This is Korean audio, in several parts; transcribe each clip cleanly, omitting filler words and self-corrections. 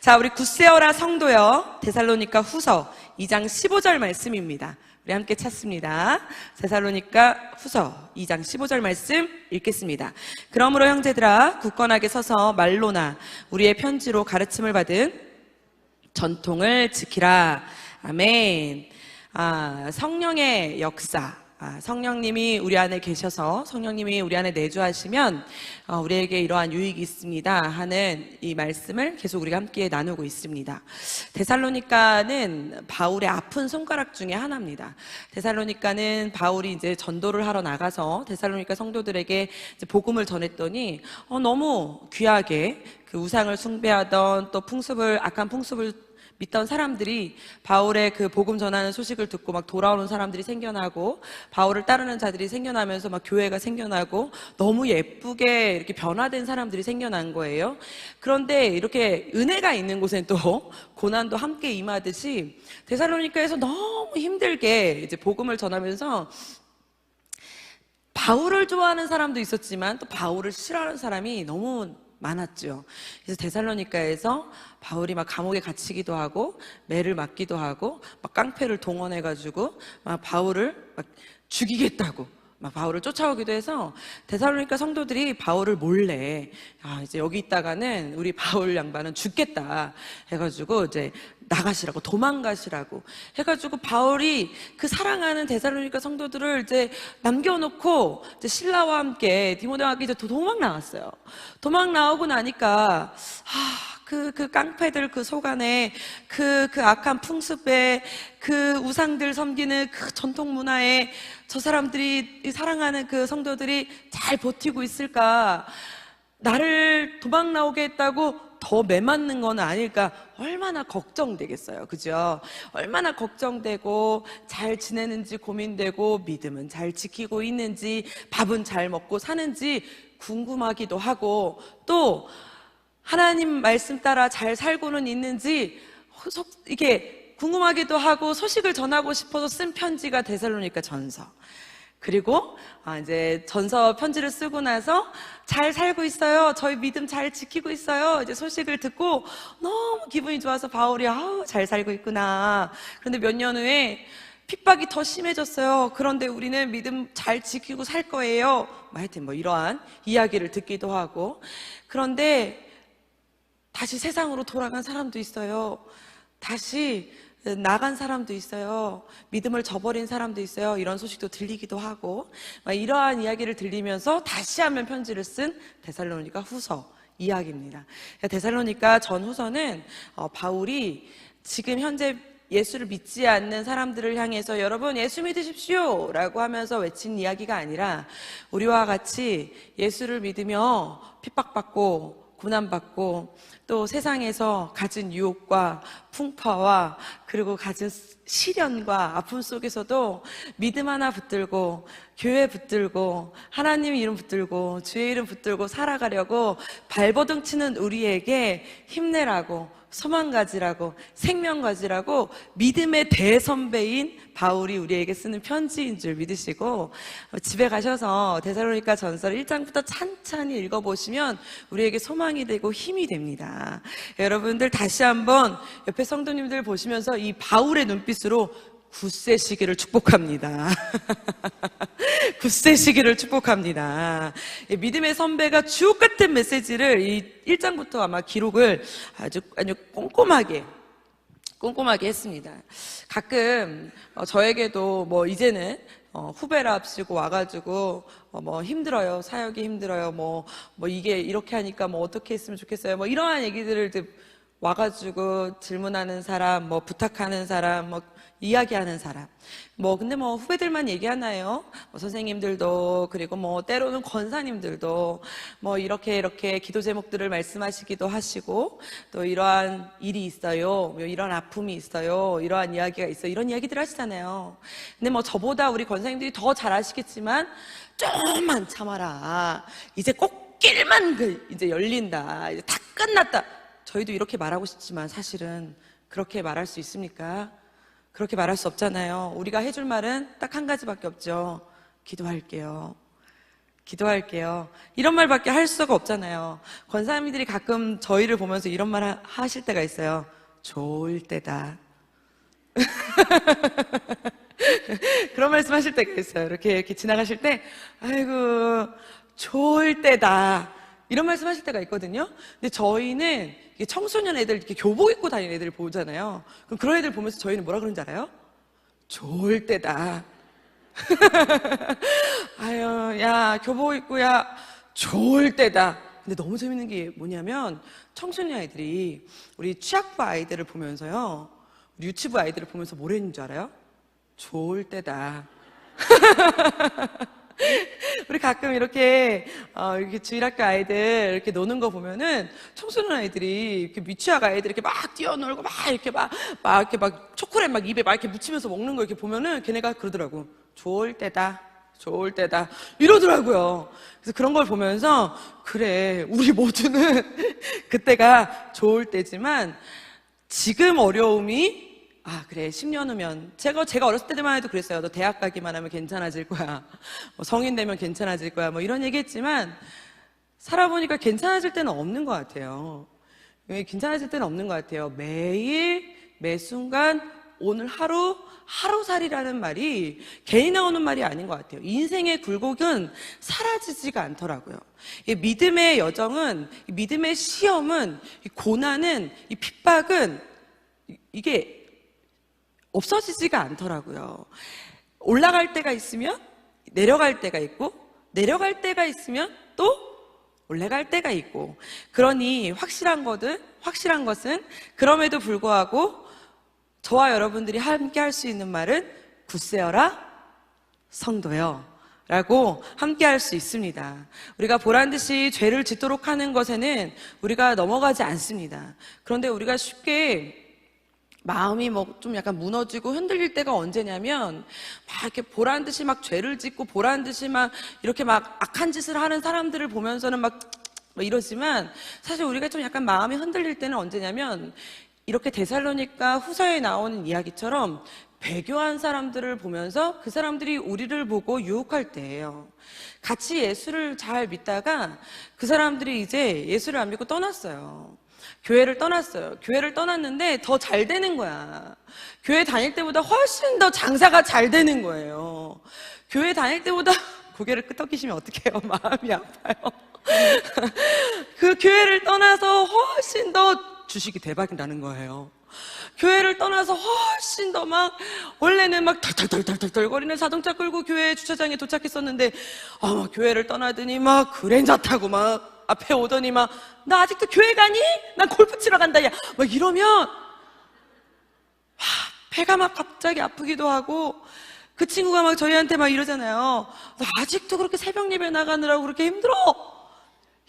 자, 우리 굳세어라 성도여, 데살로니가 후서 2장 15절 말씀입니다. 우리 함께 찾습니다. 데살로니가 후서 2장 15절 말씀 읽겠습니다. 그러므로 형제들아, 굳건하게 서서 말로나 우리의 편지로 가르침을 받은 전통을 지키라. 아멘. 성령의 역사, 성령님이 우리 안에 계셔서 성령님이 우리 안에 내주하시면 우리에게 이러한 유익이 있습니다 하는 이 말씀을 계속 우리가 함께 나누고 있습니다. 데살로니가는 바울의 아픈 손가락 중에 하나입니다. 데살로니가는 바울이 이제 전도를 하러 나가서 데살로니가 성도들에게 이제 복음을 전했더니 너무 귀하게 그 우상을 숭배하던 또 악한 풍습을 믿던 사람들이 바울의 그 복음 전하는 소식을 듣고 막 돌아오는 사람들이 생겨나고, 바울을 따르는 자들이 생겨나면서 막 교회가 생겨나고, 너무 예쁘게 이렇게 변화된 사람들이 생겨난 거예요. 그런데 이렇게 은혜가 있는 곳엔 또 고난도 함께 임하듯이 데살로니가에서 너무 힘들게 이제 복음을 전하면서 바울을 좋아하는 사람도 있었지만 또 바울을 싫어하는 사람이 너무 많았죠. 그래서 데살로니가에서 바울이 막 감옥에 갇히기도 하고 매를 맞기도 하고 막 깡패를 동원해가지고 막 바울을 막 죽이겠다고 막 바울을 쫓아오기도 해서 데살로니가 성도들이 바울을 몰래 이제 여기 있다가는 우리 바울 양반은 죽겠다 해가지고 이제 나가시라고, 도망가시라고 해가지고 바울이 그 사랑하는 데살로니가 성도들을 이제 남겨놓고 이제 신라와 함께 디모데와 함께 이제 도망 나왔어요. 도망 나오고 나니까 그 깡패들 그 속안에 그 악한 풍습에 그 우상들 섬기는 그 전통 문화에 저 사람들이 사랑하는 그 성도들이 잘 버티고 있을까? 나를 도망 나오게 했다고 더 매맞는 건 아닐까? 얼마나 걱정되겠어요. 그죠? 얼마나 걱정되고 잘 지내는지 고민되고 믿음은 잘 지키고 있는지 밥은 잘 먹고 사는지 궁금하기도 하고 또 하나님 말씀 따라 잘 살고는 있는지 이게 궁금하기도 하고 소식을 전하고 싶어서 쓴 편지가 데살로니가 전서. 그리고 이제 전서 편지를 쓰고 나서 잘 살고 있어요, 저희 믿음 잘 지키고 있어요, 이제 소식을 듣고 너무 기분이 좋아서 바울이 잘 살고 있구나. 그런데 몇 년 후에 핍박이 더 심해졌어요. 그런데 우리는 믿음 잘 지키고 살 거예요. 하여튼 이러한 이야기를 듣기도 하고, 그런데 다시 세상으로 돌아간 사람도 있어요. 다시 나간 사람도 있어요. 믿음을 저버린 사람도 있어요. 이런 소식도 들리기도 하고, 이러한 이야기를 들리면서 다시 한번 편지를 쓴 데살로니가 후서 이야기입니다. 데살로니가 전 후서는 바울이 지금 현재 예수를 믿지 않는 사람들을 향해서 여러분 예수 믿으십시오 라고 하면서 외친 이야기가 아니라 우리와 같이 예수를 믿으며 핍박받고 고난받고 또 세상에서 가진 유혹과 풍파와 그리고 가진 시련과 아픔 속에서도 믿음 하나 붙들고 교회 붙들고 하나님 이름 붙들고 주의 이름 붙들고 살아가려고 발버둥 치는 우리에게 힘내라고, 소망 가지라고, 생명 가지라고 믿음의 대선배인 바울이 우리에게 쓰는 편지인 줄 믿으시고 집에 가셔서 데살로니가 전서 1장부터 찬찬히 읽어보시면 우리에게 소망이 되고 힘이 됩니다. 여러분들 다시 한번 옆에 성도님들 보시면서 이 바울의 눈빛으로 굳세 시기를 축복합니다. 굳세 시기를 축복합니다. 믿음의 선배가 주옥 같은 메시지를 이 1장부터 아마 기록을 아주 꼼꼼하게 했습니다. 가끔 저에게도 이제는 후배랍시고 와가지고 힘들어요, 사역이 힘들어요, 이게 이렇게 하니까 어떻게 했으면 좋겠어요, 이러한 얘기들을 와가지고 질문하는 사람, 부탁하는 사람, 이야기하는 사람. 근데 후배들만 얘기하나요? 선생님들도, 그리고 때로는 권사님들도, 이렇게 기도 제목들을 말씀하시기도 하시고, 또 이러한 일이 있어요, 이런 아픔이 있어요, 이러한 이야기가 있어요, 이런 이야기들 하시잖아요. 근데 저보다 우리 권사님들이 더 잘 아시겠지만, 좀만 참아라. 이제 꽃길만 이제 열린다. 이제 다 끝났다. 저희도 이렇게 말하고 싶지만 사실은 그렇게 말할 수 있습니까? 그렇게 말할 수 없잖아요. 우리가 해줄 말은 딱 한 가지밖에 없죠. 기도할게요. 기도할게요. 이런 말밖에 할 수가 없잖아요. 권사님들이 가끔 저희를 보면서 이런 말 하실 때가 있어요. 좋을 때다. 그런 말씀 하실 때가 있어요. 이렇게 지나가실 때, 아이고, 좋을 때다. 이런 말씀 하실 때가 있거든요. 근데 저희는 청소년 애들, 이렇게 교복 입고 다니는 애들 보잖아요. 그럼 그런 애들 보면서 저희는 뭐라 그러는지 알아요? 좋을 때다. 아유, 야, 교복 입고, 야, 좋을 때다. 근데 너무 재밌는 게 뭐냐면, 청소년 아이들이 우리 취학부 아이들을 보면서요, 우리 유치부 아이들을 보면서 뭐라 했는 줄 알아요? 좋을 때다. 우리 가끔 이렇게 주일학교 아이들 이렇게 노는 거 보면은 청소년 아이들이 이렇게 미취학 아이들이 이렇게 막 뛰어놀고 막 이렇게 막 초콜릿 막 입에 막 이렇게 묻히면서 먹는 거 이렇게 보면은 걔네가 그러더라고. 좋을 때다. 좋을 때다. 이러더라고요. 그래서 그런 걸 보면서 그래, 우리 모두는 그때가 좋을 때지만 지금 어려움이 그래, 10년 후면 제가 어렸을 때만 해도 그랬어요. 너 대학 가기만 하면 괜찮아질 거야. 뭐 성인 되면 괜찮아질 거야. 뭐 이런 얘기 했지만 살아보니까 괜찮아질 때는 없는 것 같아요. 괜찮아질 때는 없는 것 같아요. 매일 매 순간 오늘 하루살이라는 말이 괜히 나오는 말이 아닌 것 같아요. 인생의 굴곡은 사라지지가 않더라고요. 이 믿음의 여정은, 이 믿음의 시험은, 이 고난은, 이 핍박은 이게 없어지지가 않더라고요. 올라갈 때가 있으면 내려갈 때가 있고, 내려갈 때가 있으면 또 올라갈 때가 있고, 그러니 확실한 것은 그럼에도 불구하고 저와 여러분들이 함께 할 수 있는 말은 굳세어라 성도여 라고 함께 할 수 있습니다. 우리가 보란듯이 죄를 짓도록 하는 것에는 우리가 넘어가지 않습니다. 그런데 우리가 쉽게 마음이 뭐 좀 약간 무너지고 흔들릴 때가 언제냐면 막 이렇게 보란듯이 막 죄를 짓고 보란듯이 막 이렇게 막 악한 짓을 하는 사람들을 보면서는 막 이러지만 사실 우리가 좀 약간 마음이 흔들릴 때는 언제냐면 이렇게 데살로니가 후서에 나오는 이야기처럼 배교한 사람들을 보면서 그 사람들이 우리를 보고 유혹할 때예요. 같이 예수를 잘 믿다가 그 사람들이 이제 예수를 안 믿고 떠났어요. 교회를 떠났어요. 교회를 떠났는데 더 잘 되는 거야. 교회 다닐 때보다 훨씬 더 장사가 잘 되는 거예요. 교회 다닐 때보다 고개를 끄덕이시면 어떡해요? 마음이 아파요. 그 교회를 떠나서 훨씬 더 주식이 대박이 나는 거예요. 교회를 떠나서 훨씬 더 막 원래는 막 덜덜덜덜덜 거리는 자동차 끌고 교회 주차장에 도착했었는데 교회를 떠나더니 막 그랜저 타고 막 앞에 오더니 막 나 아직도 교회 가니? 난 골프 치러 간다 야 막 이러면 배가 막 갑자기 아프기도 하고 그 친구가 막 저희한테 막 이러잖아요. 너 아직도 그렇게 새벽 예배 나가느라고 그렇게 힘들어?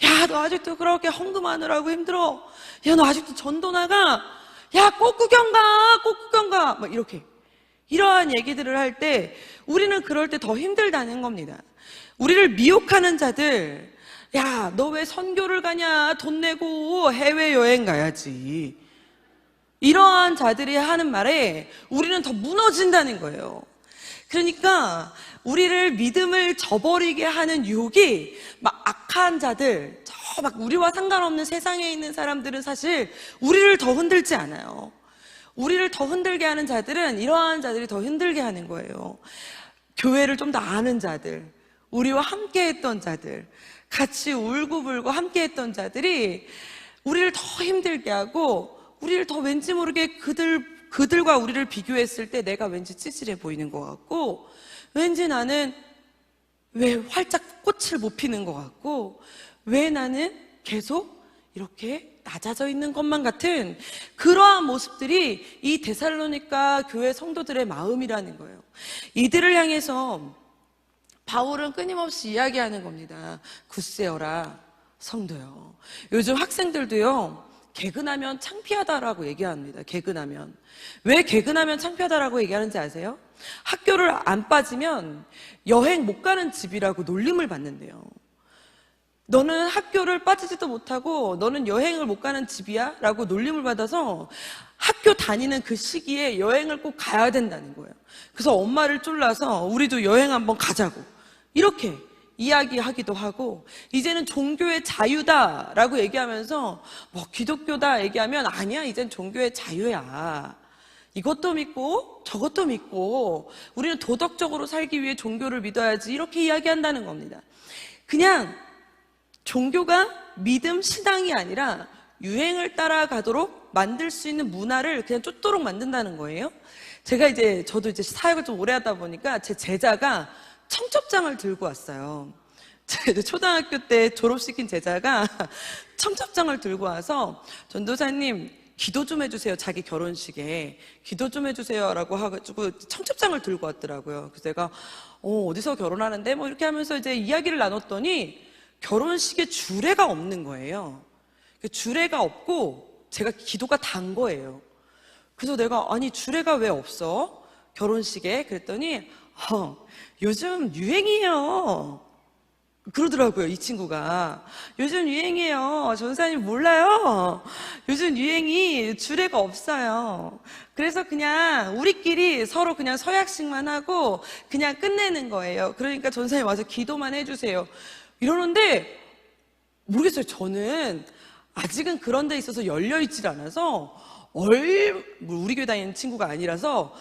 야, 너 아직도 그렇게 헌금하느라고 힘들어? 야, 너 아직도 전도 나가? 야, 꼭 구경 가! 막 이렇게. 이러한 얘기들을 할 때 우리는 그럴 때 더 힘들다는 겁니다. 우리를 미혹하는 자들, 야, 너 왜 선교를 가냐? 돈 내고 해외여행 가야지. 이러한 자들이 하는 말에 우리는 더 무너진다는 거예요. 그러니까 우리를 믿음을 저버리게 하는 유혹이 막 악한 자들, 저 막 우리와 상관없는 세상에 있는 사람들은 사실 우리를 더 흔들지 않아요. 우리를 더 흔들게 하는 자들은 이러한 자들이 더 흔들게 하는 거예요. 교회를 좀 더 아는 자들, 우리와 함께 했던 자들, 같이 울고불고 함께 했던 자들이 우리를 더 힘들게 하고 우리를 더 왠지 모르게 그들과 우리를 비교했을 때 내가 왠지 찌질해 보이는 것 같고 왠지 나는 왜 활짝 꽃을 못 피는 것 같고 왜 나는 계속 이렇게 낮아져 있는 것만 같은 그러한 모습들이 이 데살로니가 교회 성도들의 마음이라는 거예요. 이들을 향해서 바울은 끊임없이 이야기하는 겁니다. 굳세어라 성도요. 요즘 학생들도요 개근하면 창피하다라고 얘기합니다. 개근하면. 왜 개근하면 창피하다라고 얘기하는지 아세요? 학교를 안 빠지면 여행 못 가는 집이라고 놀림을 받는데요. 너는 학교를 빠지지도 못하고 너는 여행을 못 가는 집이야? 라고 놀림을 받아서 학교 다니는 그 시기에 여행을 꼭 가야 된다는 거예요. 그래서 엄마를 쫄라서 우리도 여행 한번 가자고 이렇게 이야기하기도 하고, 이제는 종교의 자유다라고 얘기하면서 뭐 기독교다 얘기하면 아니야, 이젠 종교의 자유야. 이것도 믿고 저것도 믿고 우리는 도덕적으로 살기 위해 종교를 믿어야지, 이렇게 이야기한다는 겁니다. 그냥 종교가 믿음, 신앙이 아니라 유행을 따라가도록 만들 수 있는 문화를 그냥 쫓도록 만든다는 거예요. 저도 이제 사역을 좀 오래 하다 보니까 제 제자가 청첩장을 들고 왔어요. 초등학교 때 졸업시킨 제자가 청첩장을 들고 와서, 전도사님 기도 좀 해주세요, 자기 결혼식에 기도 좀 해주세요 라고 해가지고 청첩장을 들고 왔더라고요. 그래서 제가 어디서 결혼하는데 뭐 이렇게 하면서 이제 이야기를 나눴더니 결혼식에 주례가 없는 거예요. 주례가 없고 제가 기도가 단 거예요. 그래서 내가, 아니 주례가 왜 없어? 결혼식에? 그랬더니 요즘 유행이에요 그러더라고요. 이 친구가 요즘 유행이에요. 전사님 몰라요? 요즘 유행이 주례가 없어요. 그래서 그냥 우리끼리 서로 그냥 서약식만 하고 그냥 끝내는 거예요. 그러니까 전사님 와서 기도만 해주세요 이러는데, 모르겠어요. 저는 아직은 그런 데 있어서 열려있질 않아서 우리 교회 다니는 친구가 아니라서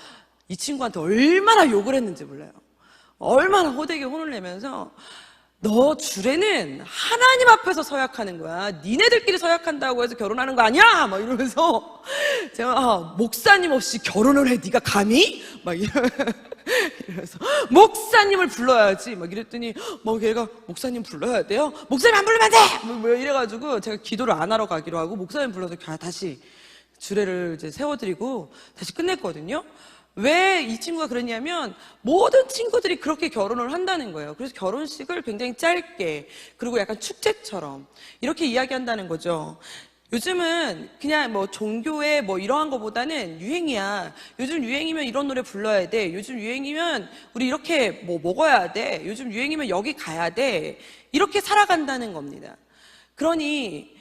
이 친구한테 얼마나 욕을 했는지 몰라요. 얼마나 호되게 혼을 내면서, 너 주례는 하나님 앞에서 서약하는 거야. 니네들끼리 서약한다고 해서 결혼하는 거 아니야? 막 이러면서 제가 목사님 없이 결혼을 해? 네가 감히? 막 이러면서 목사님을 불러야지 막 이랬더니, 뭐 걔가 목사님 불러야 돼요? 목사님 안 부르면 안 돼! 뭐 이래가지고 제가 기도를 안 하러 가기로 하고 목사님 불러서 다시 주례를 이제 세워드리고 다시 끝냈거든요. 왜 이 친구가 그러냐면 모든 친구들이 그렇게 결혼을 한다는 거예요. 그래서 결혼식을 굉장히 짧게, 그리고 약간 축제처럼 이렇게 이야기한다는 거죠. 요즘은 그냥 뭐 종교에 뭐 이러한 거보다는 유행이야. 요즘 유행이면 이런 노래 불러야 돼. 요즘 유행이면 우리 이렇게 뭐 먹어야 돼. 요즘 유행이면 여기 가야 돼. 이렇게 살아간다는 겁니다. 그러니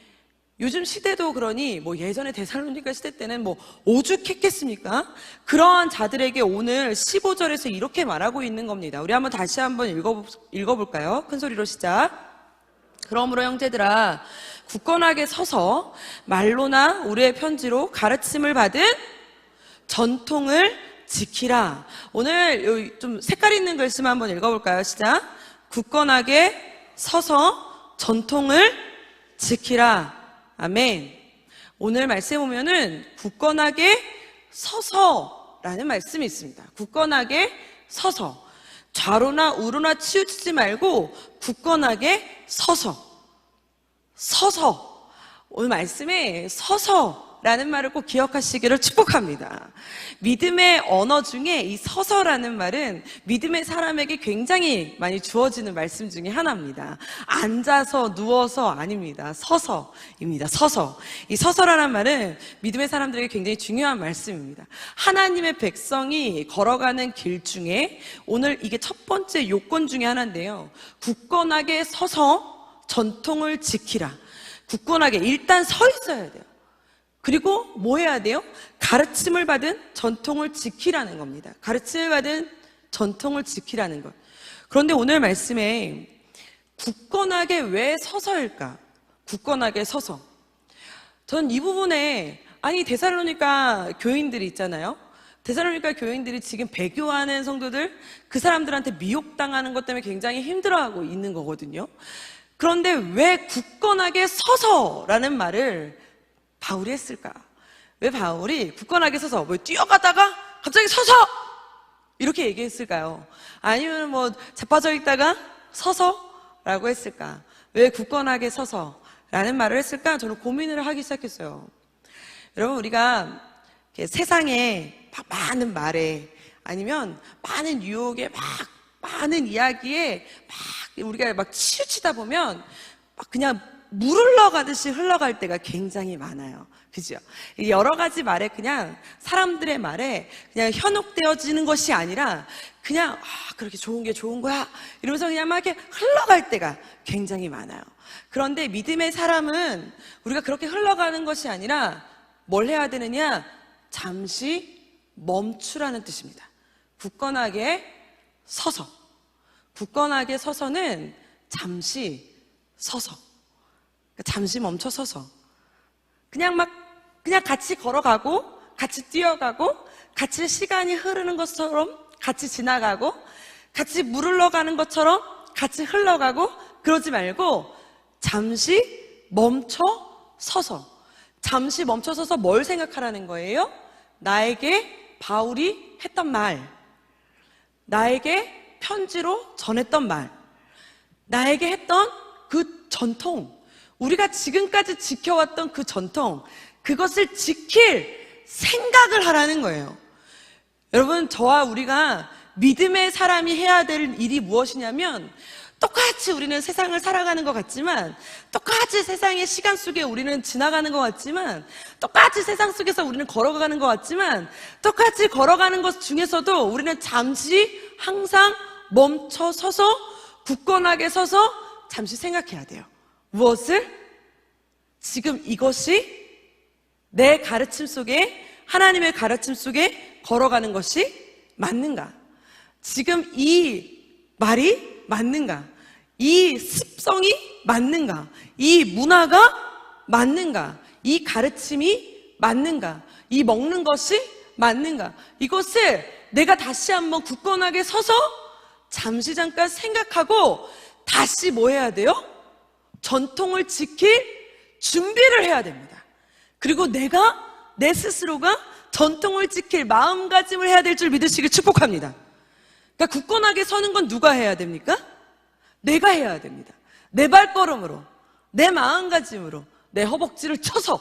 요즘 시대도 그러니 뭐 예전에 데살로니가 시대 때는 뭐 오죽했겠습니까? 그러한 자들에게 오늘 15절에서 이렇게 말하고 있는 겁니다. 우리 다시 한번 읽어볼까요? 큰 소리로 시작. 그러므로 형제들아, 굳건하게 서서 말로나 우리의 편지로 가르침을 받은 전통을 지키라. 오늘 좀 색깔 있는 글씀 한번 읽어볼까요? 시작. 굳건하게 서서 전통을 지키라. 아멘. 오늘 말씀에 보면은 굳건하게 서서라는 말씀이 있습니다. 굳건하게 서서, 좌로나 우로나 치우치지 말고 굳건하게 서서. 오늘 말씀에 서서라는 말을 꼭 기억하시기를 축복합니다. 믿음의 언어 중에 이 서서라는 말은 믿음의 사람에게 굉장히 많이 주어지는 말씀 중에 하나입니다. 앉아서 누워서 아닙니다. 서서입니다. 서서. 이 서서라는 말은 믿음의 사람들에게 굉장히 중요한 말씀입니다. 하나님의 백성이 걸어가는 길 중에 오늘 이게 첫 번째 요건 중에 하나인데요. 굳건하게 서서 전통을 지키라. 굳건하게 일단 서 있어야 돼요. 그리고 뭐 해야 돼요? 가르침을 받은 전통을 지키라는 겁니다. 가르침을 받은 전통을 지키라는 것. 그런데 오늘 말씀에 굳건하게 왜 서서일까? 굳건하게 서서. 전 이 부분에, 데살로니가 교인들이 있잖아요. 데살로니가 교인들이 지금 배교하는 성도들, 그 사람들한테 미혹당하는 것 때문에 굉장히 힘들어하고 있는 거거든요. 그런데 왜 굳건하게 서서라는 말을 바울이 했을까? 왜 바울이 굳건하게 서서, 뭐 뛰어가다가 갑자기 서서 이렇게 얘기했을까요? 아니면 뭐 자빠져 있다가 서서라고 했을까? 왜 굳건하게 서서라는 말을 했을까? 저는 고민을 하기 시작했어요. 여러분, 우리가 세상에 많은 말에, 아니면 많은 유혹에, 많은 이야기에 우리가 치우치다 보면 그냥 물 흘러가듯이 흘러갈 때가 굉장히 많아요. 그죠? 여러 가지 말에, 그냥 사람들의 말에 그냥 현혹되어지는 것이 아니라 그냥 그렇게 좋은 게 좋은 거야 이러면서 그냥 막 이렇게 흘러갈 때가 굉장히 많아요. 그런데 믿음의 사람은 우리가 그렇게 흘러가는 것이 아니라 뭘 해야 되느냐? 잠시 멈추라는 뜻입니다. 굳건하게 서서. 굳건하게 서서는 잠시 서서, 잠시 멈춰 서서 그냥 같이 걸어가고 같이 뛰어가고 같이 시간이 흐르는 것처럼 같이 지나가고 같이 물 흘러가는 것처럼 같이 흘러가고 그러지 말고 잠시 멈춰 서서, 잠시 멈춰 서서 뭘 생각하라는 거예요? 나에게 바울이 했던 말, 나에게 편지로 전했던 말, 나에게 했던 그 전통, 우리가 지금까지 지켜왔던 그 전통, 그것을 지킬 생각을 하라는 거예요. 여러분, 저와 우리가 믿음의 사람이 해야 될 일이 무엇이냐면, 똑같이 우리는 세상을 살아가는 것 같지만, 똑같이 세상의 시간 속에 우리는 지나가는 것 같지만, 똑같이 세상 속에서 우리는 걸어가는 것 같지만, 똑같이 걸어가는 것 중에서도 우리는 잠시 항상 멈춰 서서, 굳건하게 서서 잠시 생각해야 돼요. 무엇을? 지금 이것이 내 가르침 속에, 하나님의 가르침 속에 걸어가는 것이 맞는가? 지금 이 말이 맞는가? 이 습성이 맞는가? 이 문화가 맞는가? 이 가르침이 맞는가? 이 먹는 것이 맞는가? 이것을 내가 다시 한번 굳건하게 서서 잠시 잠깐 생각하고 다시 뭐 해야 돼요? 전통을 지킬 준비를 해야 됩니다. 그리고 내 스스로가 전통을 지킬 마음가짐을 해야 될 줄 믿으시길 축복합니다. 그러니까 굳건하게 서는 건 누가 해야 됩니까? 내가 해야 됩니다. 내 발걸음으로, 내 마음가짐으로, 내 허벅지를 쳐서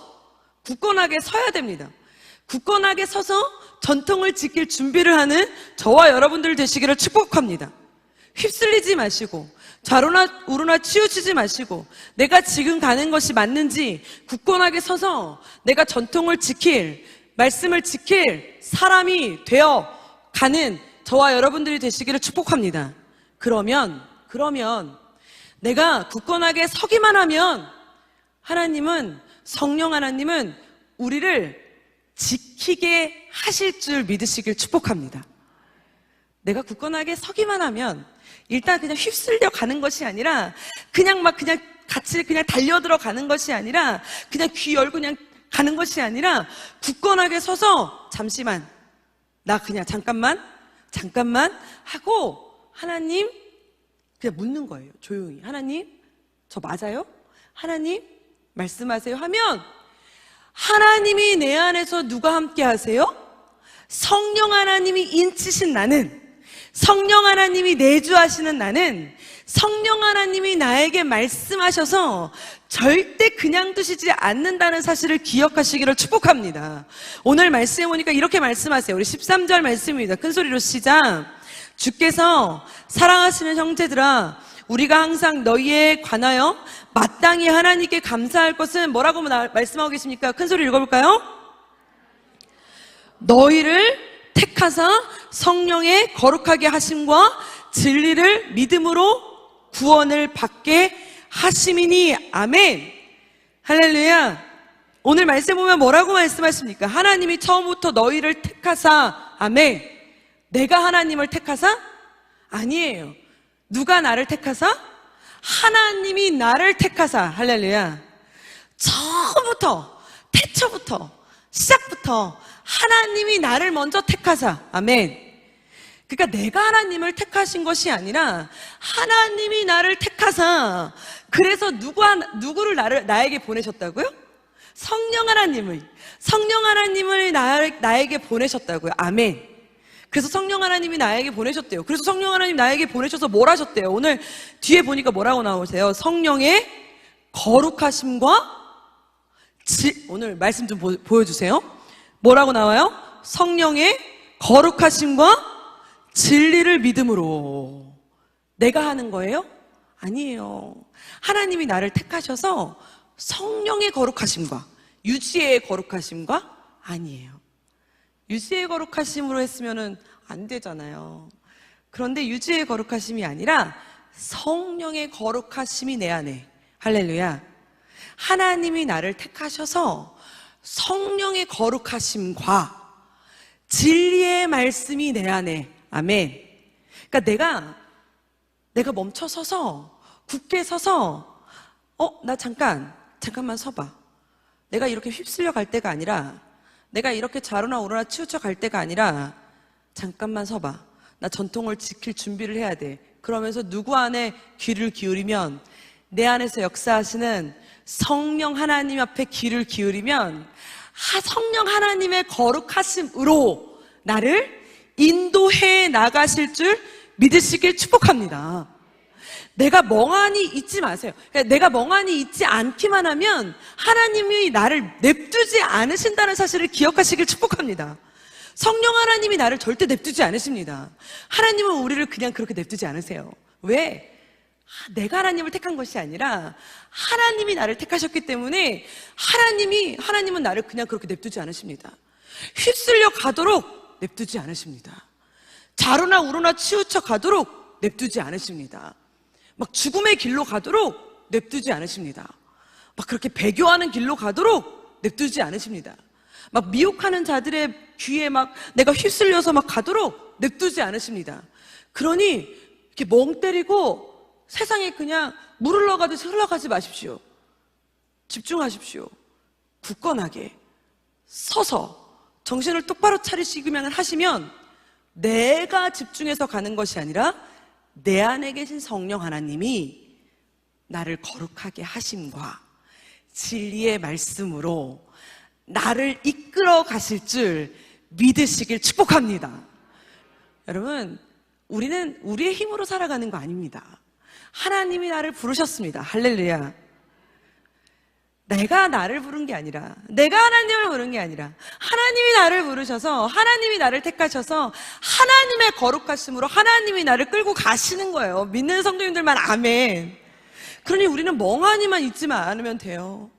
굳건하게 서야 됩니다. 굳건하게 서서 전통을 지킬 준비를 하는 저와 여러분들 되시기를 축복합니다. 휩쓸리지 마시고 좌로나 우로나 치우치지 마시고 내가 지금 가는 것이 맞는지 굳건하게 서서 내가 전통을 지킬, 말씀을 지킬 사람이 되어 가는 저와 여러분들이 되시기를 축복합니다. 그러면 내가 굳건하게 서기만 하면 하나님은, 성령 하나님은 우리를 지키게 하실 줄 믿으시길 축복합니다. 내가 굳건하게 서기만 하면 일단 그냥 휩쓸려 가는 것이 아니라 그냥 같이 달려들어 가는 것이 아니라 그냥 귀 열고 그냥 가는 것이 아니라 굳건하게 서서 잠시만, 나 그냥 잠깐만 하고 하나님 그냥 묻는 거예요. 조용히. 하나님, 저 맞아요? 하나님 말씀하세요 하면 하나님이 내 안에서 누가 함께 하세요? 성령 하나님이 인치신 나는, 성령 하나님이 내주하시는 나는, 성령 하나님이 나에게 말씀하셔서 절대 그냥 두시지 않는다는 사실을 기억하시기를 축복합니다. 오늘 말씀해 보니까 이렇게 말씀하세요. 우리 13절 말씀입니다. 큰 소리로 시작. 주께서 사랑하시는 형제들아, 우리가 항상 너희에 관하여 마땅히 하나님께 감사할 것은 뭐라고 말씀하고 계십니까? 큰 소리 읽어볼까요? 너희를 택하사 성령의 거룩하게 하심과 진리를 믿음으로 구원을 받게 하심이니. 아멘. 할렐루야. 오늘 말씀 보면 뭐라고 말씀하십니까? 하나님이 처음부터 너희를 택하사. 아멘. 내가 하나님을 택하사? 아니에요. 누가 나를 택하사? 하나님이 나를 택하사. 할렐루야. 처음부터, 태초부터, 시작부터 하나님이 나를 먼저 택하사. 아멘. 그러니까 내가 하나님을 택하신 것이 아니라 하나님이 나를 택하사. 그래서 누구를 나에게 보내셨다고요? 성령 하나님을 나에게 보내셨다고요. 아멘. 그래서 성령 하나님이 나에게 보내셨대요. 그래서 성령 하나님 나에게 보내셔서 뭘 하셨대요? 오늘 뒤에 보니까 뭐라고 나오세요? 성령의 거룩하심과 오늘 말씀 좀 보여주세요. 뭐라고 나와요? 성령의 거룩하심과 진리를 믿음으로. 내가 하는 거예요? 아니에요. 하나님이 나를 택하셔서 성령의 거룩하심과 유지의 거룩하심과 아니에요. 유지의 거룩하심으로 했으면 안 되잖아요. 그런데 유지의 거룩하심이 아니라 성령의 거룩하심이 내 안에. 할렐루야. 하나님이 나를 택하셔서 성령의 거룩하심과 진리의 말씀이 내 안에. 아멘. 그러니까 내가 멈춰서서 굳게 서서 나 잠깐만 서봐. 내가 이렇게 휩쓸려 갈 때가 아니라, 내가 이렇게 좌로나 우로나 치우쳐 갈 때가 아니라 잠깐만 서봐. 나 전통을 지킬 준비를 해야 돼. 그러면서 누구 안에 귀를 기울이면, 내 안에서 역사하시는 성령 하나님 앞에 귀를 기울이면 성령 하나님의 거룩하심으로 나를 인도해 나가실 줄 믿으시길 축복합니다. 내가 멍하니 있지 마세요. 그러니까 내가 멍하니 있지 않기만 하면 하나님이 나를 냅두지 않으신다는 사실을 기억하시길 축복합니다. 성령 하나님이 나를 절대 냅두지 않으십니다. 하나님은 우리를 그냥 그렇게 냅두지 않으세요. 왜? 내가 하나님을 택한 것이 아니라 하나님이 나를 택하셨기 때문에 하나님은 나를 그냥 그렇게 냅두지 않으십니다. 휩쓸려 가도록 냅두지 않으십니다. 좌로나 우로나 치우쳐 가도록 냅두지 않으십니다. 막 죽음의 길로 가도록 냅두지 않으십니다. 막 그렇게 배교하는 길로 가도록 냅두지 않으십니다. 막 미혹하는 자들의 귀에 막 내가 휩쓸려서 막 가도록 냅두지 않으십니다. 그러니 이렇게 멍 때리고 세상에 그냥 물 흘러가듯이 흘러가지 마십시오. 집중하십시오. 굳건하게 서서 정신을 똑바로 차리시기만 하시면 내가 집중해서 가는 것이 아니라 내 안에 계신 성령 하나님이 나를 거룩하게 하심과 진리의 말씀으로 나를 이끌어 가실 줄 믿으시길 축복합니다. 여러분, 우리는 우리의 힘으로 살아가는 거 아닙니다. 하나님이 나를 부르셨습니다. 할렐루야. 내가 나를 부른 게 아니라, 내가 하나님을 부른 게 아니라 하나님이 나를 부르셔서, 하나님이 나를 택하셔서 하나님의 거룩하심으로 하나님이 나를 끌고 가시는 거예요. 믿는 성도님들만 아멘. 그러니 우리는 멍하니만 있지만 않으면 돼요.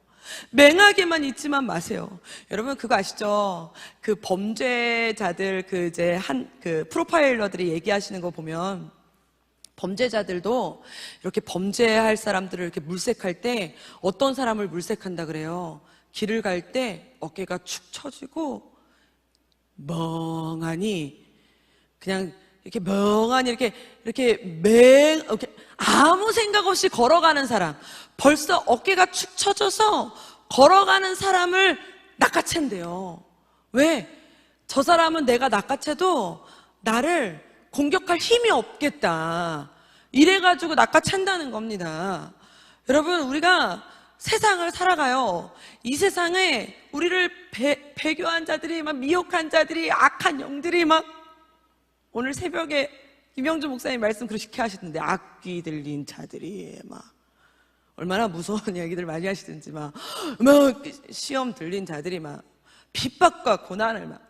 맹하게만 있지만 마세요. 여러분 그거 아시죠? 그 범죄자들 그 프로파일러들이 얘기하시는 거 보면 범죄자들도 이렇게 범죄할 사람들을 이렇게 물색할 때 어떤 사람을 물색한다 그래요? 길을 갈 때 어깨가 축 처지고 멍하니 그냥 이렇게 멍하니 이렇게 아무 생각 없이 걸어가는 사람, 벌써 어깨가 축 처져서 걸어가는 사람을 낚아챈대요. 왜? 저 사람은 내가 낚아채도 나를 공격할 힘이 없겠다. 이래가지고 낚아챈다는 겁니다. 여러분, 우리가 세상을 살아가요. 이 세상에 우리를 배교한 자들이, 막 미혹한 자들이, 악한 영들이 막, 오늘 새벽에 김영주 목사님 말씀 그렇게 하시던데, 악귀 들린 자들이 막 얼마나 무서운 이야기들 많이 하시든지 막 시험 들린 자들이 막 핍박과 고난을 막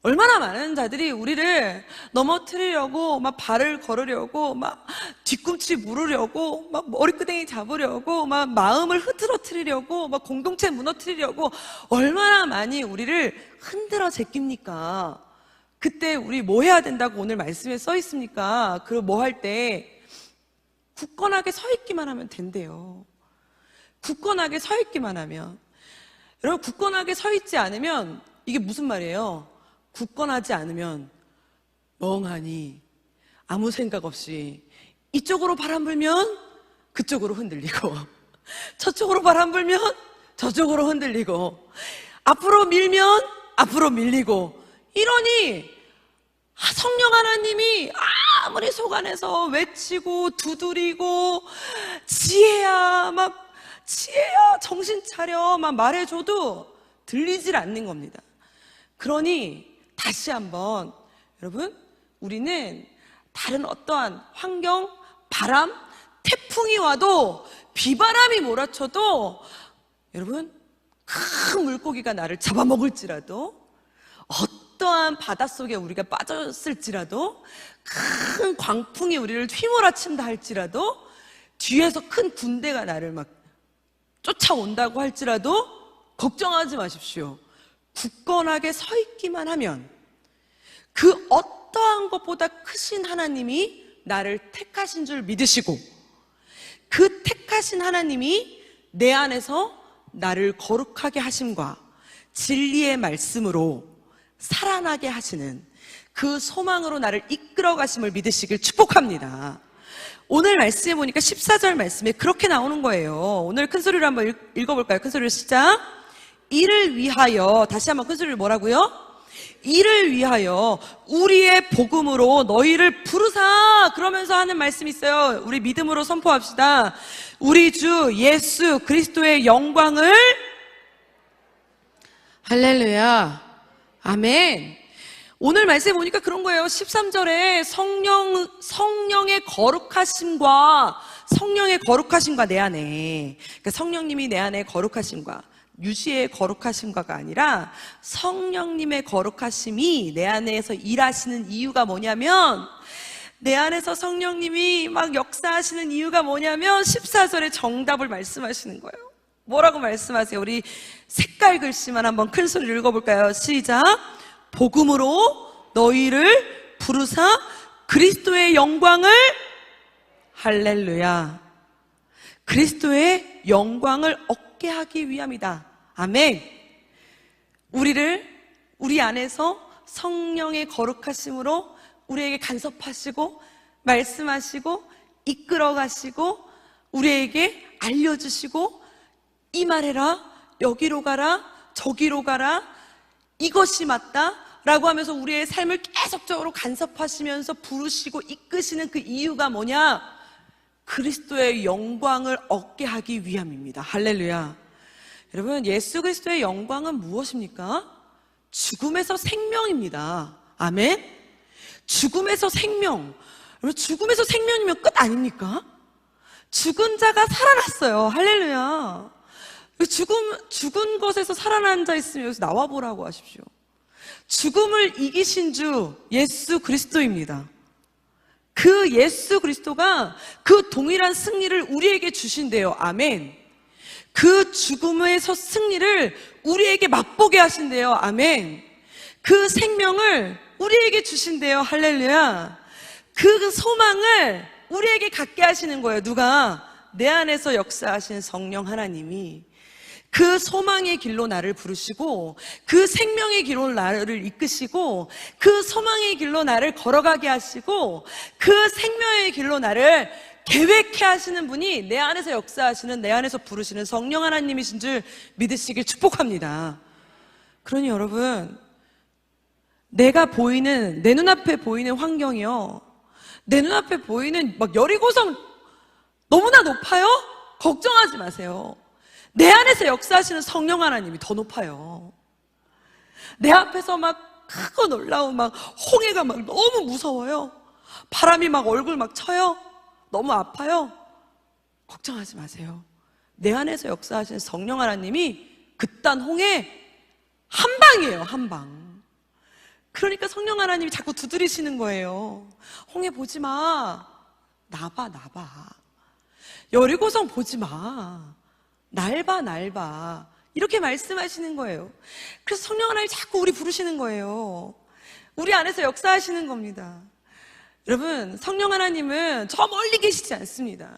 얼마나 많은 자들이 우리를 넘어뜨리려고 막 발을 걸으려고 막 뒤꿈치 물으려고 막 머리끄댕이 잡으려고 막 마음을 흐트러뜨리려고 막 공동체 무너뜨리려고 얼마나 많이 우리를 흔들어 제낍니까? 그때 우리 뭐 해야 된다고 오늘 말씀에 써 있습니까? 그리고 뭐 할 때 굳건하게 서 있기만 하면 된대요. 굳건하게 서 있기만 하면. 여러분, 굳건하게 서 있지 않으면 이게 무슨 말이에요? 굳건하지 않으면 멍하니 아무 생각 없이 이쪽으로 바람 불면 그쪽으로 흔들리고 저쪽으로 바람 불면 저쪽으로 흔들리고 앞으로 밀면 앞으로 밀리고 이러니 성령 하나님이 아무리 속안에서 외치고 두드리고 지혜야 정신 차려 막 말해줘도 들리질 않는 겁니다. 그러니 다시 한번 여러분, 우리는 다른 어떠한 환경, 바람, 태풍이 와도 비바람이 몰아쳐도 여러분, 큰 물고기가 나를 잡아먹을지라도 어떠한 바닷속에 우리가 빠졌을지라도 큰 광풍이 우리를 휘몰아친다 할지라도 뒤에서 큰 군대가 나를 막 쫓아온다고 할지라도 걱정하지 마십시오. 굳건하게 서 있기만 하면 그 어떠한 것보다 크신 하나님이 나를 택하신 줄 믿으시고 그 택하신 하나님이 내 안에서 나를 거룩하게 하심과 진리의 말씀으로 살아나게 하시는 그 소망으로 나를 이끌어 가심을 믿으시길 축복합니다. 오늘 말씀에 보니까 14절 말씀에 그렇게 나오는 거예요. 오늘 큰 소리로 한번 읽어볼까요? 큰 소리로 시작. 이를 위하여, 다시 한번 큰 소리로 뭐라고요? 이를 위하여 우리의 복음으로 너희를 부르사, 그러면서 하는 말씀이 있어요. 우리 믿음으로 선포합시다. 우리 주 예수 그리스도의 영광을, 할렐루야, 아멘. 오늘 말씀에 보니까 그런 거예요. 13절에 성령의 거룩하심과 내 안에, 그러니까 성령님이 내 안에 거룩하심과, 유시의 거룩하심과가 아니라 성령님의 거룩하심이 내 안에서 일하시는 이유가 뭐냐면, 내 안에서 성령님이 막 역사하시는 이유가 뭐냐면 14절에 정답을 말씀하시는 거예요. 뭐라고 말씀하세요? 우리 색깔 글씨만 한번 큰 소리로 읽어볼까요? 시작. 복음으로 너희를 부르사 그리스도의 영광을, 할렐루야, 그리스도의 영광을 얻게 하기 위함이다. 아멘. 우리 안에서 성령의 거룩하심으로 우리에게 간섭하시고 말씀하시고 이끌어 가시고 우리에게 알려주시고, 이 말해라, 여기로 가라, 저기로 가라, 이것이 맞다 라고 하면서 우리의 삶을 계속적으로 간섭하시면서 부르시고 이끄시는 그 이유가 뭐냐? 그리스도의 영광을 얻게 하기 위함입니다. 할렐루야. 여러분, 예수 그리스도의 영광은 무엇입니까? 죽음에서 생명입니다. 아멘. 죽음에서 생명. 여러분, 죽음에서 생명이면 끝 아닙니까? 죽은 자가 살아났어요. 할렐루야. 죽은 것에서 살아난 자 있으면 여기서 나와보라고 하십시오. 죽음을 이기신 주 예수 그리스도입니다. 그 예수 그리스도가 그 동일한 승리를 우리에게 주신대요. 아멘. 그 죽음에서 승리를 우리에게 맛보게 하신대요. 아멘. 그 생명을 우리에게 주신대요. 할렐루야. 그 소망을 우리에게 갖게 하시는 거예요. 누가? 내 안에서 역사하신 성령 하나님이 그 소망의 길로 나를 부르시고, 그 생명의 길로 나를 이끄시고, 그 소망의 길로 나를 걸어가게 하시고, 그 생명의 길로 나를 계획해 하시는 분이 내 안에서 역사하시는, 내 안에서 부르시는 성령 하나님이신 줄 믿으시길 축복합니다. 그러니 여러분, 내가 보이는, 내 눈앞에 보이는 환경이요, 내 눈앞에 보이는 막 여리고성 너무나 높아요? 걱정하지 마세요. 내 안에서 역사하시는 성령 하나님이 더 높아요. 내 앞에서 막 크고 놀라운 막 홍해가 막 너무 무서워요. 바람이 막 얼굴 막 쳐요. 너무 아파요. 걱정하지 마세요. 내 안에서 역사하시는 성령 하나님이 그딴 홍해 한 방이에요. 한 방. 그러니까 성령 하나님이 자꾸 두드리시는 거예요. 홍해 보지 마. 나 봐. 여리고성 보지 마. 날 봐. 이렇게 말씀하시는 거예요. 그래서 성령 하나님이 자꾸 우리 부르시는 거예요. 우리 안에서 역사하시는 겁니다. 여러분, 성령 하나님은 저 멀리 계시지 않습니다.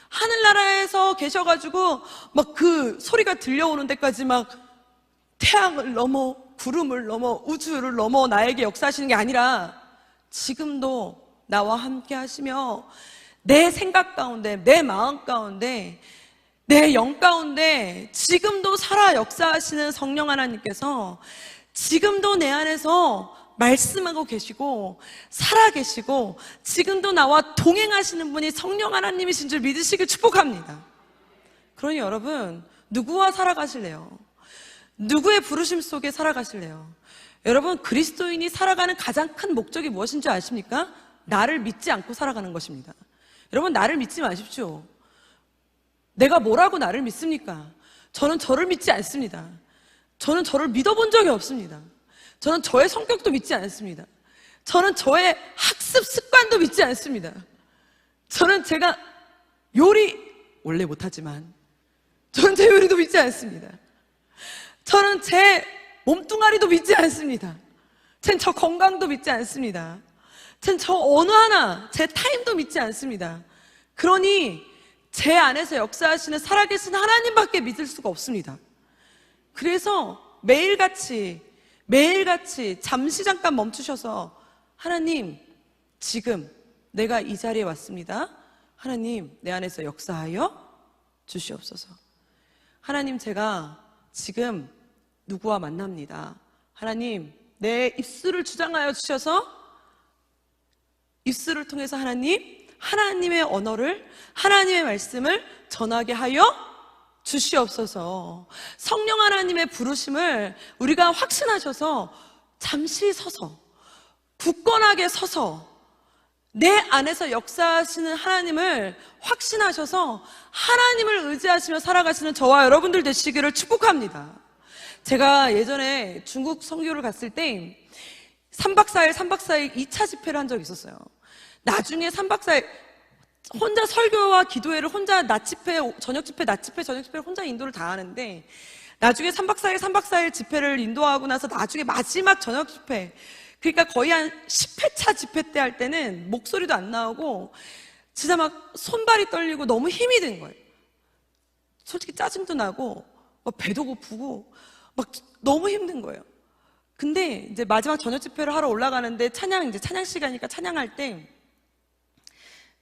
하늘나라에서 계셔가지고 막 그 소리가 들려오는 데까지 막 태양을 넘어, 구름을 넘어, 우주를 넘어 나에게 역사하시는 게 아니라 지금도 나와 함께 하시며 내 생각 가운데, 내 마음 가운데, 내 영 가운데 지금도 살아 역사하시는 성령 하나님께서 지금도 내 안에서 말씀하고 계시고 살아 계시고 지금도 나와 동행하시는 분이 성령 하나님이신 줄 믿으시길 축복합니다. 그러니 여러분, 누구와 살아가실래요? 누구의 부르심 속에 살아가실래요? 여러분, 그리스도인이 살아가는 가장 큰 목적이 무엇인 줄 아십니까? 나를 믿지 않고 살아가는 것입니다. 여러분, 나를 믿지 마십시오. 내가 뭐라고 나를 믿습니까? 저는 저를 믿지 않습니다. 저는 저를 믿어본 적이 없습니다. 저는 저의 성격도 믿지 않습니다. 저는 저의 학습 습관도 믿지 않습니다. 저는 제가 요리 원래 못하지만 저는 제 요리도 믿지 않습니다. 저는 제 몸뚱아리도 믿지 않습니다. 전 저 건강도 믿지 않습니다. 전 저 어느 하나, 제 타임도 믿지 않습니다. 그러니 제 안에서 역사하시는 살아계신 하나님밖에 믿을 수가 없습니다. 그래서 매일같이 잠시 잠깐 멈추셔서 하나님, 지금 내가 이 자리에 왔습니다. 하나님, 내 안에서 역사하여 주시옵소서. 하나님, 제가 지금 누구와 만납니다. 하나님, 내 입술을 주장하여 주셔서 입술을 통해서 하나님의 언어를, 하나님의 말씀을 전하게 하여 주시옵소서. 성령 하나님의 부르심을 우리가 확신하셔서 잠시 서서, 굳건하게 서서 내 안에서 역사하시는 하나님을 확신하셔서 하나님을 의지하시며 살아가시는 저와 여러분들 되시기를 축복합니다. 제가 예전에 중국 선교를 갔을 때 3박 4일 2차 집회를 한 적이 있었어요. 나중에 3박 4일 혼자 설교와 기도회를 혼자 낮 집회, 저녁 집회를 혼자 인도를 다 하는데, 나중에 3박 4일 집회를 인도하고 나서 나중에 마지막 저녁 집회, 그러니까 거의 한 10회차 집회 때 할 때는 목소리도 안 나오고 진짜 막 손발이 떨리고 너무 힘이 든 거예요. 솔직히 짜증도 나고 막 배도 고프고 막 너무 힘든 거예요. 근데 이제 마지막 저녁 집회를 하러 올라가는데 찬양 시간이니까 찬양할 때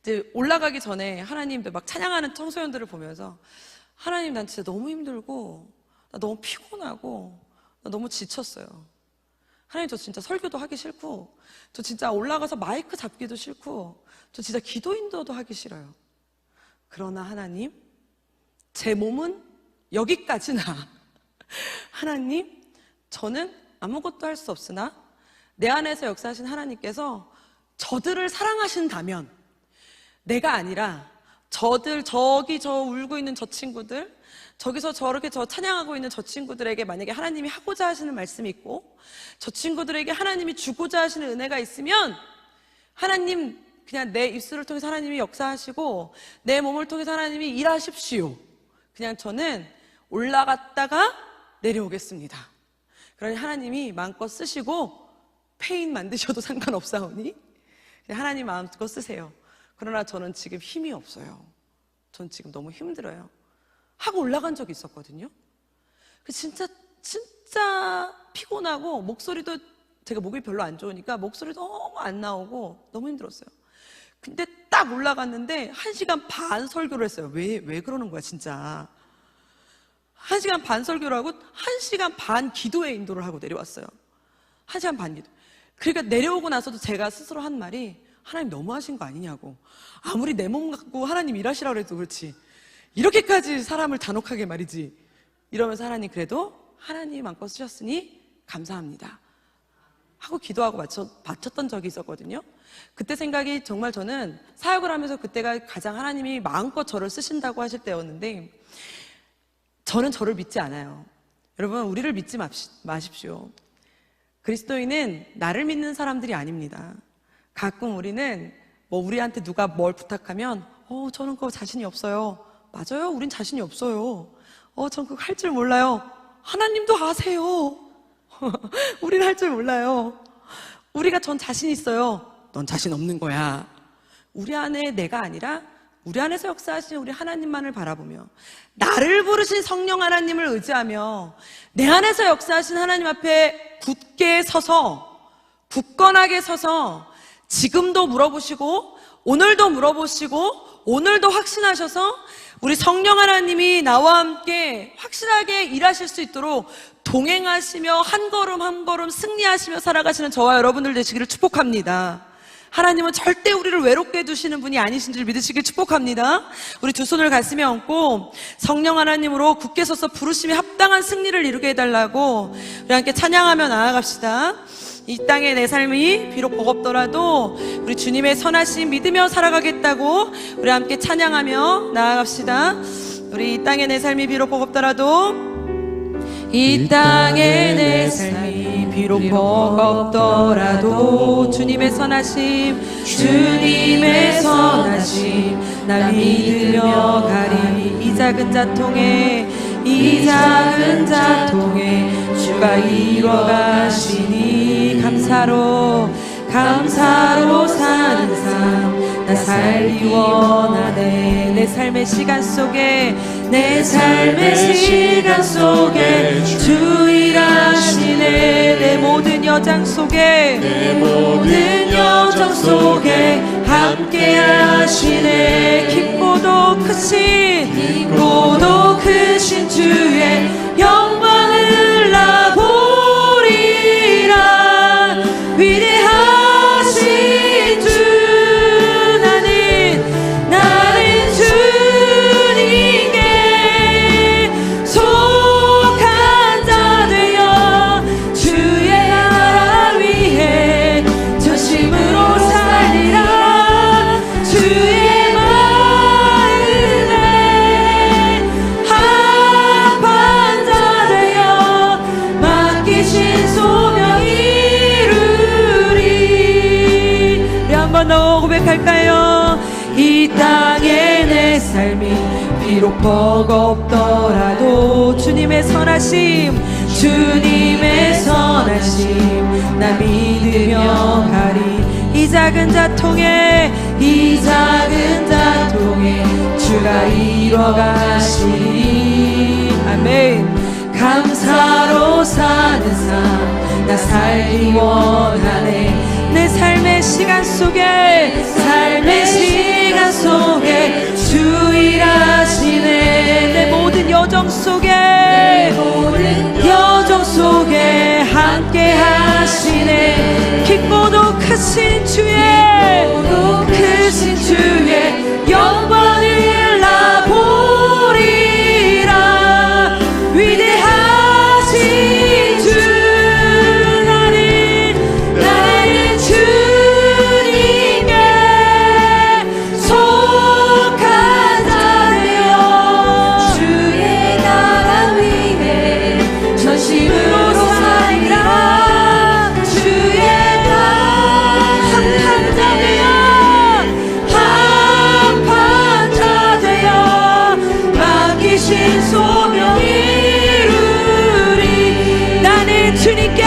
이제 올라가기 전에 하나님 막 찬양하는 청소년들을 보면서, 하나님, 난 진짜 너무 힘들고 나 너무 피곤하고 나 너무 지쳤어요. 하나님, 저 진짜 설교도 하기 싫고 저 진짜 올라가서 마이크 잡기도 싫고 저 진짜 기도 인도도 하기 싫어요. 그러나 하나님, 제 몸은 여기까지나 하나님, 저는 아무것도 할 수 없으나 내 안에서 역사하신 하나님께서 저들을 사랑하신다면, 내가 아니라 저기 저 울고 있는 저 친구들, 저기서 저렇게 저 찬양하고 있는 저 친구들에게 만약에 하나님이 하고자 하시는 말씀이 있고 저 친구들에게 하나님이 주고자 하시는 은혜가 있으면, 하나님, 그냥 내 입술을 통해서 하나님이 역사하시고 내 몸을 통해서 하나님이 일하십시오. 그냥 저는 올라갔다가 내려오겠습니다. 그러니 하나님이 마음껏 쓰시고 페인 만드셔도 상관없사오니 하나님 마음껏 쓰세요. 그러나 저는 지금 힘이 없어요. 전 지금 너무 힘들어요 하고 올라간 적이 있었거든요. 진짜 피곤하고, 목소리도 제가 목이 별로 안 좋으니까 목소리도 너무 안 나오고 너무 힘들었어요. 근데 딱 올라갔는데 1시간 반 설교를 했어요. 왜 그러는 거야 진짜. 1시간 반 설교를 하고 1시간 반 기도회 인도를 하고 내려왔어요. 1시간 반 기도. 그러니까 내려오고 나서도 제가 스스로 한 말이, 하나님 너무하신 거 아니냐고. 아무리 내 몸 갖고 하나님 일하시라고 해도 그렇지 이렇게까지 사람을 잔혹하게 말이지. 이러면서 하나님, 그래도 하나님 마음껏 쓰셨으니 감사합니다 하고 기도하고 바쳤던 적이 있었거든요. 그때 생각이, 정말 저는 사역을 하면서 그때가 가장 하나님이 마음껏 저를 쓰신다고 하실 때였는데, 저는 저를 믿지 않아요. 여러분, 우리를 믿지 마십시오. 그리스도인은 나를 믿는 사람들이 아닙니다. 가끔 우리는 우리한테 누가 뭘 부탁하면 저는 그거 자신이 없어요. 맞아요, 우린 자신이 없어요. 전 그거 할 줄 몰라요. 하나님도 아세요. 우린 할 줄 몰라요. 우리가 전 자신 있어요. 넌 자신 없는 거야. 우리 안에 내가 아니라 우리 안에서 역사하신 우리 하나님만을 바라보며 나를 부르신 성령 하나님을 의지하며 내 안에서 역사하신 하나님 앞에 굳게 서서, 굳건하게 서서 지금도 물어보시고 오늘도 물어보시고 오늘도 확신하셔서 우리 성령 하나님이 나와 함께 확실하게 일하실 수 있도록 동행하시며 한 걸음 한 걸음 승리하시며 살아가시는 저와 여러분들 되시기를 축복합니다. 하나님은 절대 우리를 외롭게 두시는 분이 아니신 줄 믿으시길 축복합니다. 우리 두 손을 가슴에 얹고 성령 하나님으로 굳게 서서 부르심에 합당한 승리를 이루게 해달라고 우리 함께 찬양하며 나아갑시다. 이 땅의 내 삶이 비록 버겁더라도 우리 주님의 선하심 믿으며 살아가겠다고 우리 함께 찬양하며 나아갑시다. 우리 이 땅의 내 삶이 비록 버겁더라도, 이 땅의 내 삶이 비록 버겁더라도 주님의 선하심, 주님의 선하심 나 믿으며 가리. 이 작은 자통에, 이 작은 자통에 주가 이뤄가시니 감사로 사는 삶 나 살기 원하네. 내 삶의 시간 속에, 내 삶의 시간 속에 주 일하시네. 내 모든 여정 속에, 내 모든 여정 속에 함께 하시네. 선하신 고도 크신 주의 영광을 나 보리라. 위대하신 주 나는 주님께 속한 자 되어 주의 나라 위해 전심으로 살리라. 주의 마음에 합한 자 되어 맡기신 소명 이루리. 우리 한 번 더 고백할까요? 이 땅에 내 삶이 비록 버겁더라도 주님의 선하심 나 믿으며 가리. 이 작은 자통에 주가 이뤄가시리. 아멘. 감사로 사는 삶 나 살기 원하네. 내 삶의 시간 속에 주 일하시네. 내 모든 여정 속에 함께 하시네. 깊고도 크신 주의 영광을 나 보리라. 위대하신 주 나는 주님께 속한 자 되어 주의 나라 위해 전심으로 살리라. 주의 합한 자 되어 맡기신 소명 이루리. 나는 주님께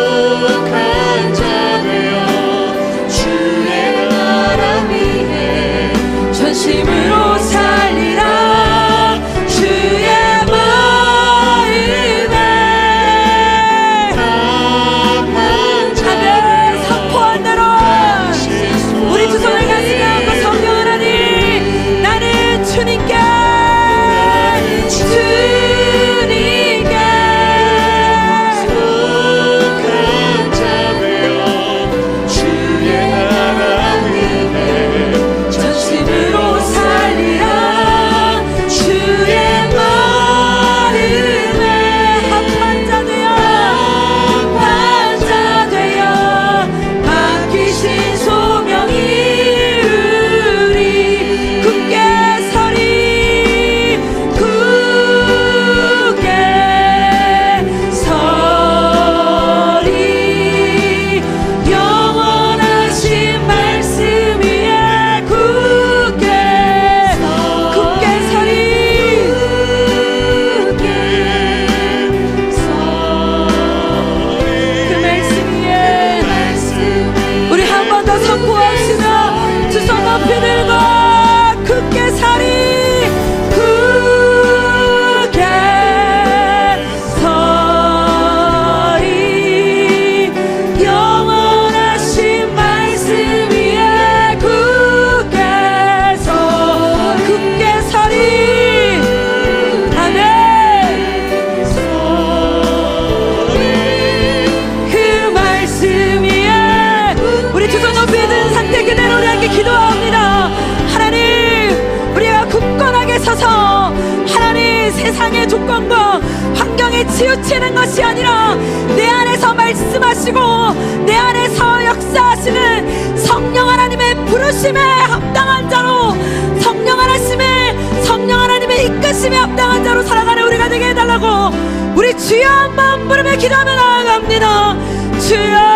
속한 자 되어 주의 나라 위해 전심으로 살리라. 주의 마음에 합한 자 하늘 선포한 대로 우리 두 손을 가슴에 얹고 성령하나니 나는 주님께 속한 자 되어 주의 나라 위해 전심으로 살리라. 주의 마음에 합한 자 되어 맡기신 소명 이루리. 굳게 서리 영원하신 말씀 위에 굳게 서리. 그 말씀 위에 우리 한 번 더 선포합시다. 두 손 높이 들고 굳게 서리. 영원하신 말씀 위에 굳게 서리. 아멘. 그 말씀 위에 우리 두 손 높이 든 상태 그대로 우리 함께 기도합니다. 하나님, 우리가 굳건하게 서서 하나님 세상의 조건과 환경에 치우치는 것이 아니라 내 안에서 말씀하시고 내 안에서 역사하시는 성령 하나님의 부르심에 합당한 자로, 성령 하나님의 이끄심에 합당한 자로 살아가는 우리가 되게 해달라고 우리 주여 한번 부르며 기도하며 나아갑니다. 주여